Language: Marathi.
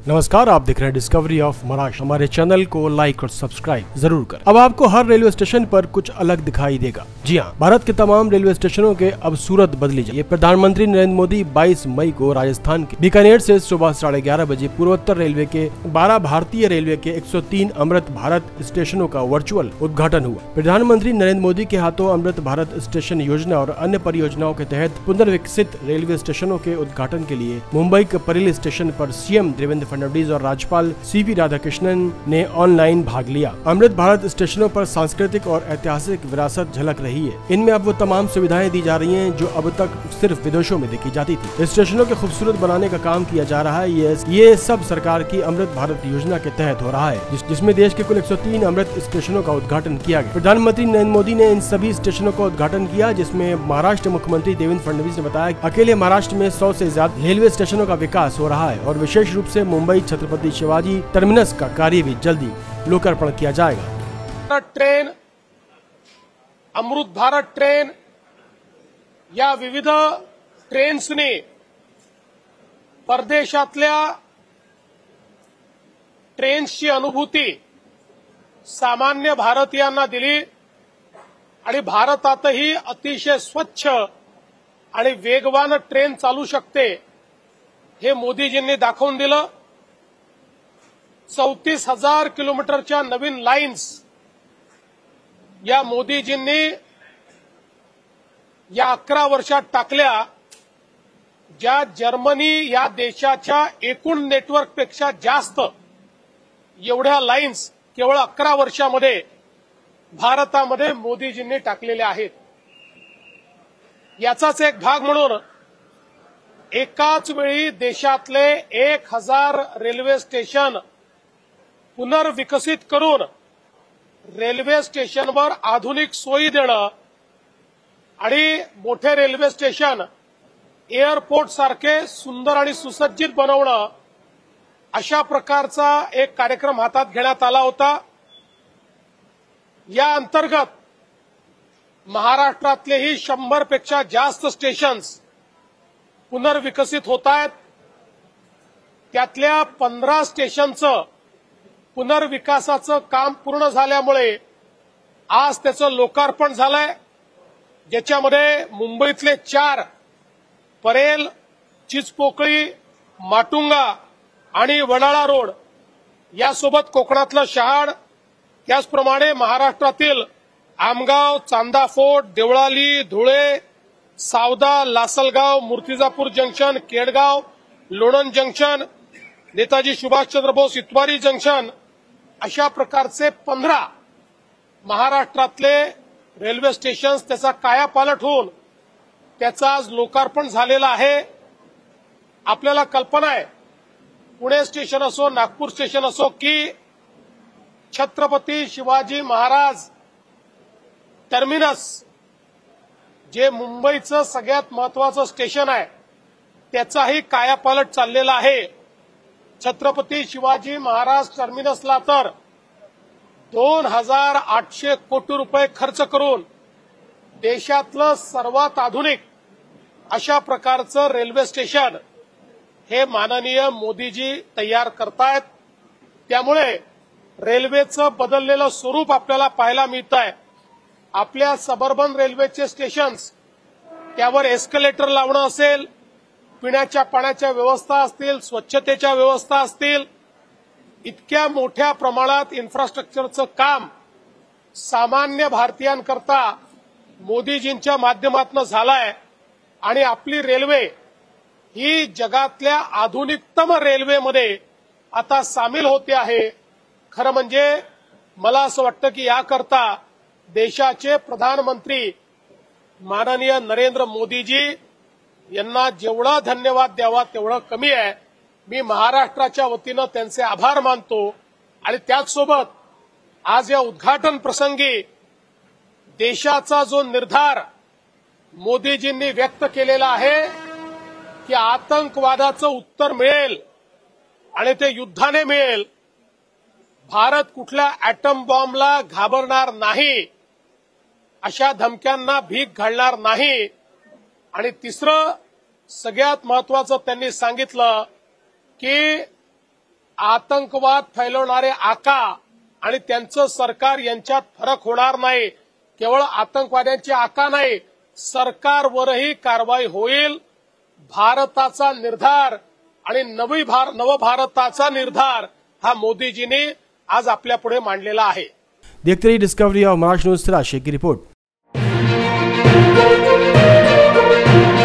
नमस्कार, आप देख रहे हैं डिस्कवरी ऑफ महाराष्ट्र। हमारे चैनल को लाइक और सब्सक्राइब जरूर करें। अब आपको हर रेलवे स्टेशन पर कुछ अलग दिखाई देगा। जी हाँ, भारत के तमाम रेलवे स्टेशनों के अब सूरत बदली जाए। प्रधानमंत्री नरेंद्र मोदी 22 मई को राजस्थान के बीकानेर से सुबह 11:30 बजे पूर्वोत्तर रेलवे के 12 भारतीय रेलवे के 103 अमृत भारत स्टेशनों का वर्चुअल उद्घाटन हुआ। प्रधानमंत्री नरेंद्र मोदी के हाथों अमृत भारत स्टेशन योजना और अन्य परियोजनाओं के तहत पुनर्विकसित रेलवे स्टेशनों के उद्घाटन के लिए मुंबई के परेल स्टेशन पर सीएम देवेंद्र फडणवीस और राज्यपाल सीवी राधाकृष्णन ने ऑनलाइन भाग लिया। अमृत भारत स्टेशनों पर सांस्कृतिक और ऐतिहासिक विरासत झलक रही है। इनमें अब वो तमाम सुविधाएं दी जा रही हैं जो अब तक सिर्फ विदेशों में देखी जाती थी। स्टेशनों के खूबसूरत बनाने का काम किया जा रहा है। ये सब सरकार की अमृत भारत योजना के तहत हो रहा है, जिसमें देश के कुल 103 अमृत स्टेशनों का उद्घाटन किया गया। प्रधानमंत्री नरेंद्र मोदी ने इन सभी स्टेशनों का उद्घाटन किया, जिसमें महाराष्ट्र मुख्यमंत्री देवेंद्र फडणवीस ने बताया अकेले महाराष्ट्र में 100 से ज्यादा रेलवे स्टेशनों का विकास हो रहा है और विशेष रूप से मुंबई छत्रपति शिवाजी टर्मिनस का कार्य भी जल्दी लोकार्पण किया जाएगा। ट्रेन, अमृत भारत ट्रेन या विविध ट्रेन्सने परदेशातल्या ट्रेन्सची अनुभूती सामान्य भारतीयांना दिली आणि भारतातही अतिशय स्वच्छ आणि वेगवान ट्रेन चालू शकते हे मोदीजींनी दाखवून दिलं। 34,000 किलोमीटरच्या नवीन लाईन्स या मोदीजींनी या 11 वर्षात टाकल्या, ज्या जर्मनी या देशाच्या एकूण नेटवर्कपेक्षा जास्त एवढ्या लाईन्स केवळ 11 वर्षामध्ये भारतामध्ये मोदीजींनी टाकलेल्या आहेत। याचाच एक भाग म्हणून एकाच वेळी देशातले 1000 रेल्वे स्टेशन पुनर्विकसित करून रेल्वे स्टेशनवर आधुनिक सोयी देणं आणि मोठे रेल्वे स्टेशन एअरपोर्ट सारखे सुंदर आणि सुसज्जित बनवणं, अशा प्रकारचा एक कार्यक्रम हातात घेण्यात आला होता। या अंतर्गत महाराष्ट्रातलेही 100 पेक्षा जास्त स्टेशन्स पुनर्विकसित होत आहेत। त्यातल्या 15 स्टेशनचं पुनर्विकासाचं काम पूर्ण झाल्यामुळे आज त्याचं लोकार्पण झालंय, ज्याच्यामध्ये मुंबईतले 4 परेल, चिचपोकळी, माटुंगा आणि वडाळा रोड यासोबत कोकणातलं शहाड, त्याचप्रमाणे महाराष्ट्रातील Amgaon, Chanda fort, Deolali, Dhule, Savda, Lasalgaon, Murtijapur junction, Kedgaon, Lonand junction, Netaji Subhashchandra Bose Itwari junction अशा प्रकारचे 15 महाराष्ट्रातले रेल्वे स्टेशन्स त्याचा कायापालट होऊन त्याचा आज लोकार्पण झालेला आहे। आपल्याला कल्पना आहे, पुणे स्टेशन असो, नागपूर स्टेशन असो की छत्रपती शिवाजी महाराज टर्मिनस, जे मुंबईचं सगळ्यात महत्वाचं स्टेशन आहे, त्याचाही कायापालट चाललेला आहे। छत्रपती शिवाजी महाराज टर्मिनसला तर 2800 कोटी रुपये खर्च करून देशातलं सर्वात आधुनिक अशा प्रकारचं रेल्वे स्टेशन हे माननीय मोदीजी तयार करतायत। त्यामुळे रेल्वेचं बदललेलं स्वरूप आपल्याला पाहायला मिळतंय। आपल्या सबअर्बन रेल्वेचे स्टेशन्स, त्यावर एस्केलेटर लावणं असेल, पिण्याच्या पाण्याच्या व्यवस्था असतील, स्वच्छतेच्या व्यवस्था असतील, इतक्या मोठ्या प्रमाणात इन्फ्रास्ट्रक्चरचं काम सामान्य भारतीयांकरता मोदीजींच्या माध्यमातून झालंय आणि आपली रेल्वे ही जगातल्या आधुनिकतम रेल्वेमध्ये आता सामील होते आहे। खरं म्हणजे मला असं वाटतं की याकरता देशाचे प्रधानमंत्री माननीय नरेंद्र मोदीजी यांना जेवढा धन्यवाद द्यावा तेवढं कमी आहे। मी महाराष्ट्राच्या वतीनं त्यांचे आभार मानतो आणि त्याचसोबत आज या उद्घाटन प्रसंगी देशाचा जो निर्धार मोदीजींनी व्यक्त केलेला आहे की आतंकवादाचं उत्तर मिळेल आणि ते युद्धाने मिळेल, भारत कुठल्या ॲटम बॉम्बला घाबरणार नाही, अशा धमक्यांना भीक घालणार नाही। आणि तिसरं सगळ्यात महत्वाचं त्यांनी सांगितलं की आतंकवाद फैलवणारे आका आणि त्यांचं सरकार यांच्यात फरक होणार नाही। केवळ आतंकवाद्यांची आका नाही, सरकारवरही कारवाई होईल। भारताचा निर्धार आणि नवभारताचा निर्धार हा मोदीजींनी आज आपल्या पुढे मांडलेला आहे। देखते रहिए डिस्कवरी ऑफ महाराष्ट्र न्यूज से राशि की रिपोर्ट।